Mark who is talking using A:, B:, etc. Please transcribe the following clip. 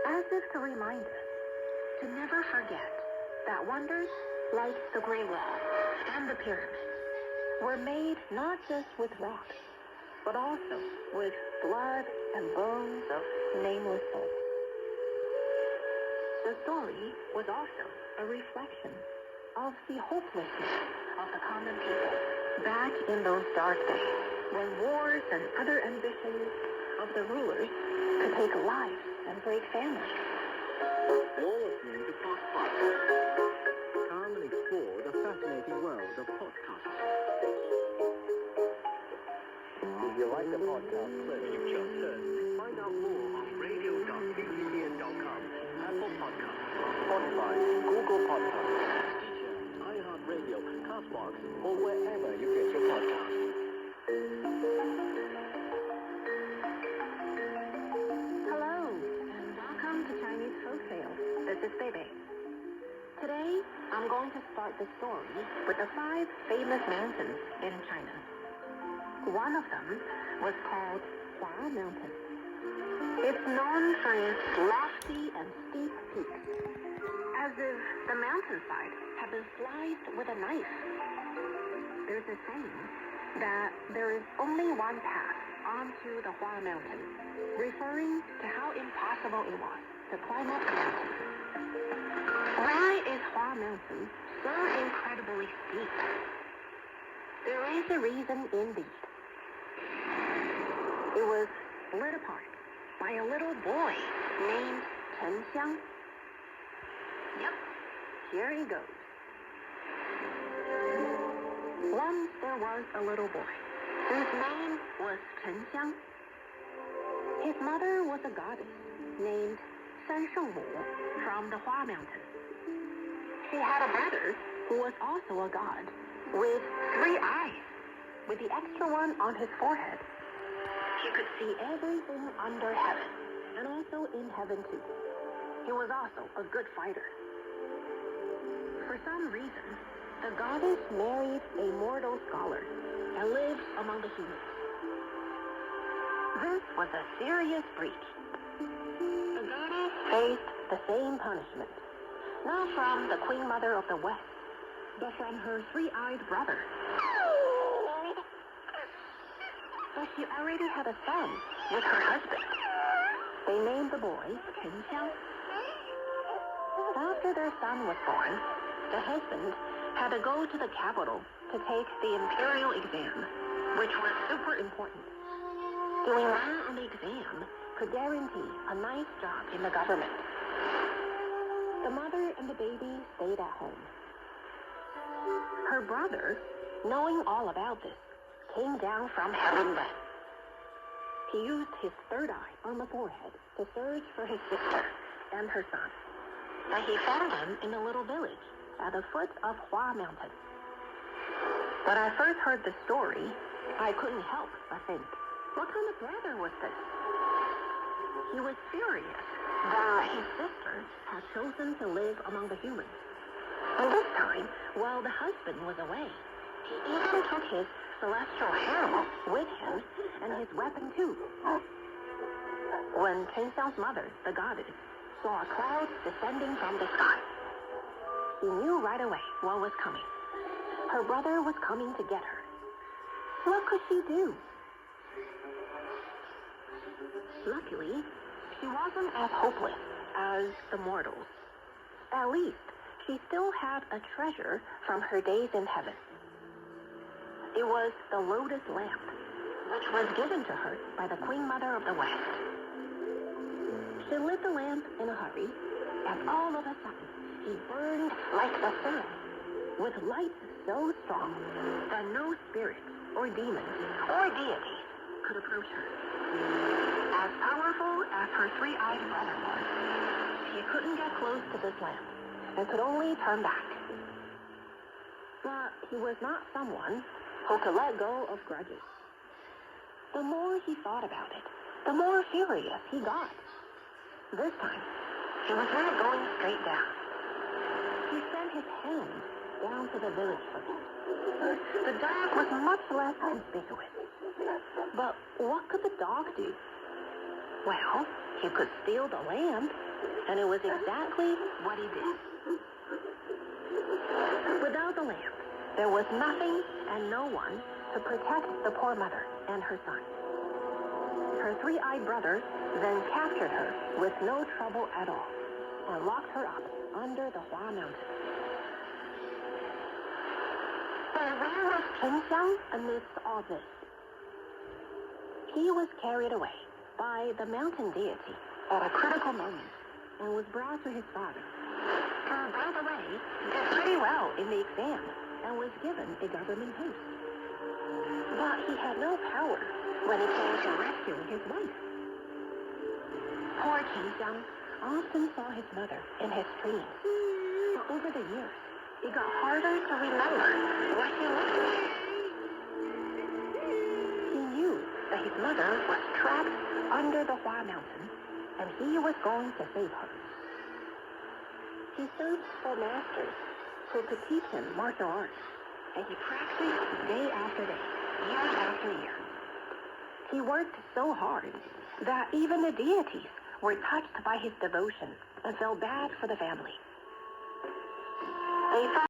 A: as if to remind us to never forget that wonders like the Great Wall and the pyramids were made not just with rocks, but also with blood and bones of nameless souls. The story was also a reflection of the hopelessness of the common people back in those dark days when wars and other ambitions of the rulers could take lives and break families.
B: You're listening to Podcast. Come and explore the fascinating world of podcasting. If you like the podcast clip you just heard, find out more on radio.cgtn.com, Apple Podcasts, Spotify, Google Podcasts, Stitcher, iHeartRadio, Castbox, or wherever you get your podcasts.
A: Hello, and welcome to Chinese Folktales. This is Bebe. Today, I'm going to start the story with the 5 famous mountains in China. One of them was called Hua Mountain. It's known for its lofty and steep peaks, as if the mountainside had been sliced with a knife. There's a saying that there is only one path onto the Hua Mountain, referring to how impossible it was to climb up the mountain. Why is Hua Mountain so incredibly steep? There is a reason indeed. It was split apart by a little boy named Chen Xiang. Yep, here he goes. Once there was a little boy whose name was Chen Xiang. His mother was a goddess named San Shengwu from the Hua Mountain. She had a brother who was also a god with 3 eyes, with the extra one on his forehead. He could see everything under heaven, and also in heaven too. He was also a good fighter. For some reason, the goddess married a mortal scholar and lived among the humans. This was a serious breach. The goddess faced the same punishment, not from the Queen Mother of the West, but from her 3-eyed brother. But she already had a son with her husband. They named the boy Chen Xiang. After their son was born, the husband had to go to the capital to take the imperial exam, which was super important. Doing well on the exam could guarantee a nice job in the government. The mother and the baby stayed at home. Her brother, knowing all about this, came down from heaven then. He used his 3rd eye on the forehead to search for his sister and her son. And he found them in a little village at the foot of Hua Mountain. When I first heard the story, I couldn't help but think, what kind of brother was this? He was furious that his sister had chosen to live among the humans. And this time, while the husband was away, he even took his celestial hammer with him and his weapon too. When Chen Xiang's mother, the goddess, saw a cloud descending from the sky, she knew right away what was coming. Her brother was coming to get her. What could she do? Luckily, she wasn't as hopeless as the mortals. At least, she still had a treasure from her days in heaven. It was the lotus lamp, which was given to her by the Queen Mother of the West. She lit the lamp in a hurry, and all of a sudden, he burned like the sun, with light so strong that no spirits or demons or deities could approach her. As powerful as her 3-eyed brother was, she couldn't get close to this lamp and could only turn back. But he was not someone who could let go of grudges. The more he thought about it, the more furious he got. This time, he was not going straight down. He sent his hand down to the village first. The dog was much less conspicuous. But what could the dog do? Well, he could steal the lamp, and it was exactly what he did. Without the lamp, there was nothing and no one to protect the poor mother and her son. Her three-eyed brother then captured her with no trouble at all and locked her up under the Hua Mountain. But where was Chen Xiang amidst all this? He was carried away by the mountain deity at a critical moment and was brought to his father, who, by the way, did pretty well in the exam and was given a government post. But he had no power when it came to rescuing his wife. Poor Chen Xiang often saw his mother in his dreams, but over the years, it got harder to remember what she looked like. He knew that his mother was trapped under the Hua Mountain, and he was going to save her. He searched for masters who could teach him martial arts, and he practiced day after day, year after year. He worked so hard that even the deities were touched by his devotion and felt bad for the family. They thought